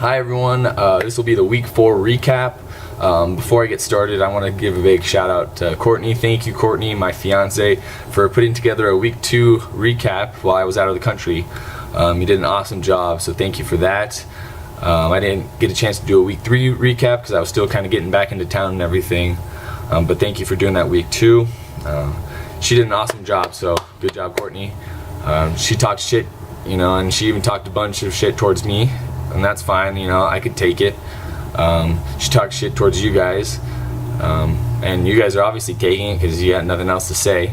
Hi everyone, this will be the week 4 recap. Before I get started, I want to give a big shout out to Courtney. Thank you, Courtney, my fiance, for putting together a week 2 recap while I was out of the country. You did an awesome job, so thank you for that. I didn't get a chance to do a week 3 recap because I was still kind of getting back into town and everything, but thank you for doing that week 2. She did an awesome job, so good job, Courtney. She talked shit, and she even talked a bunch of shit towards me, and that's fine, I could take it. She talked shit towards you guys, and you guys are obviously taking it because you got nothing else to say.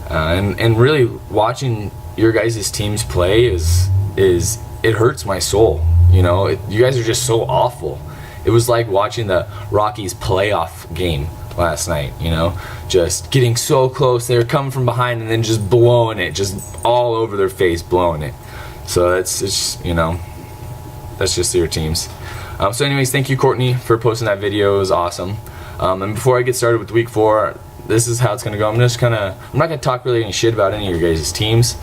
And really watching your guys' teams play it hurts my soul. You guys are just so awful. It was like watching the Rockies playoff game last night, just getting so close. They were coming from behind and then just blowing it, just all over their face, blowing it. So it's that's just your teams. So anyways, thank you, Courtney, for posting that video. It was awesome. And before I get started with week 4, this is how it's gonna go. I'm not gonna talk really any shit about any of your guys' teams.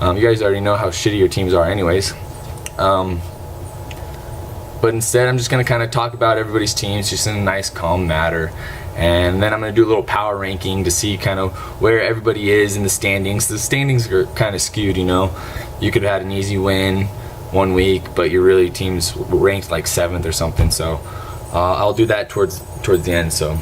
You guys already know how shitty your teams are anyways. But instead, I'm just gonna kind of talk about everybody's teams just in a nice, calm manner. And then I'm gonna do a little power ranking to see kind of where everybody is in the standings. The standings are kind of skewed, You could have had an easy win one week, but your really team's ranked like 7th or something. So I'll do that towards the end. So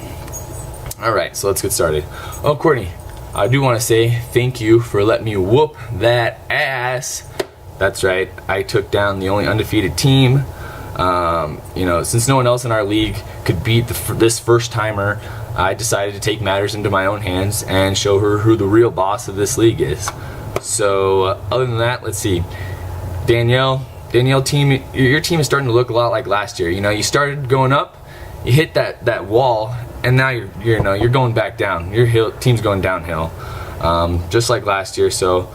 all right, so let's get started. Oh, Courtney, I do want to say thank you for letting me whoop that ass. That's right, I took down the only undefeated team. Since no one else in our league could beat this first timer, I decided to take matters into my own hands and show her who the real boss of this league is. So other than that, let's see. Danielle team, your team is starting to look a lot like last year. You started going up, you hit that wall, and now you're going back down. Your team's going downhill, just like last year. So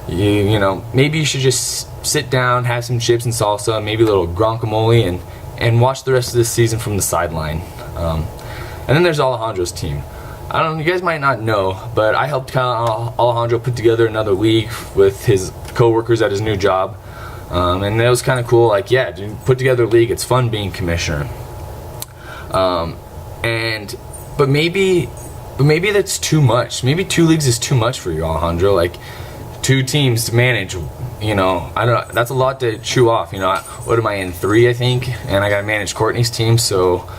maybe you should just sit down, have some chips and salsa, maybe a little guacamole, and watch the rest of this season from the sideline. And then there's Alejandro's team. I don't know, you guys might not know, but I helped Alejandro put together another league with his co-workers at his new job. And it was kind of cool. Like, yeah, dude, put together a league. It's fun being commissioner. But maybe that's too much. Maybe 2 leagues is too much for you, Alejandro. Like 2 teams to manage. I don't know. That's a lot to chew off. What am I in, 3? I think, and I gotta manage Courtney's team. So,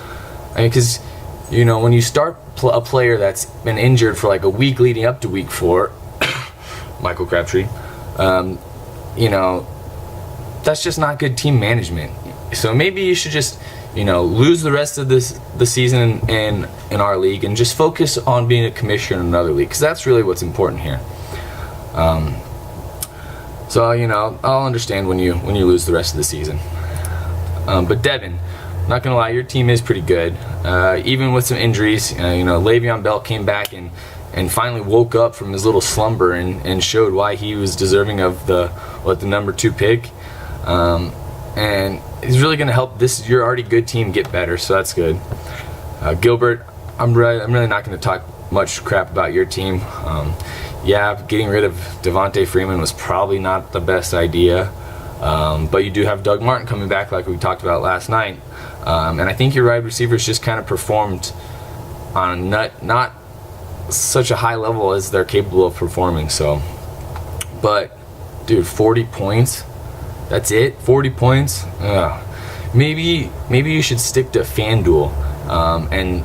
because when you start a player that's been injured for like a week leading up to week 4, Michael Crabtree, that's just not good team management. So maybe you should just lose the rest of the season in our league and just focus on being a commissioner in another league, because that's really what's important here. So I'll understand when you lose the rest of the season. But Devin, not gonna lie, your team is pretty good, even with some injuries. Le'Veon Bell came back and finally woke up from his little slumber and showed why he was deserving of the number 2 pick. And he's really going to help your already good team get better, so that's good. Gilbert, I'm really not going to talk much crap about your team. Yeah, getting rid of Devontae Freeman was probably not the best idea, but you do have Doug Martin coming back like we talked about last night. And I think your wide receivers just kind of performed on not such a high level as they're capable of performing. So, but dude, 40 points. That's it? 40 points? Maybe you should stick to FanDuel and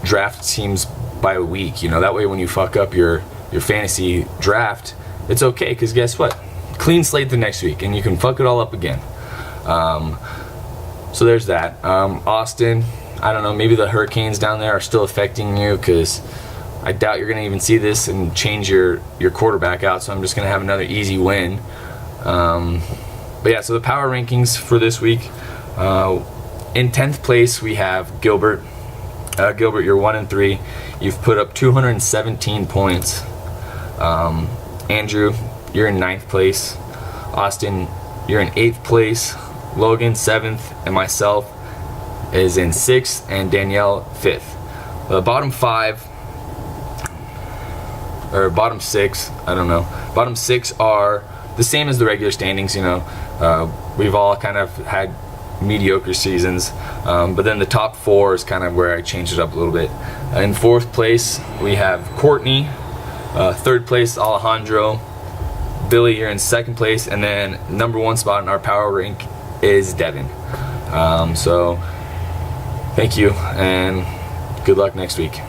draft teams by a week. That way when you fuck up your fantasy draft, it's okay, because guess what? Clean slate the next week, and you can fuck it all up again. So there's that. Austin, I don't know, maybe the hurricanes down there are still affecting you, because I doubt you're going to even see this and change your quarterback out, so I'm just going to have another easy win. But yeah, so the power rankings for this week. In 10th place, we have Gilbert. Gilbert, you're 1-3. You've put up 217 points. Andrew, you're in 9th place. Austin, you're in 8th place. Logan, 7th. And myself is in 6th. And Danielle, 5th. The bottom 5, or bottom 6, I don't know. Bottom 6 are the same as the regular standings. We've all kind of had mediocre seasons. But then the top 4 is kind of where I changed it up a little bit. In 4th place we have Courtney, 3rd place Alejandro, Billy here in 2nd place, and then number 1 spot in our power rank is Devin. So thank you and good luck next week.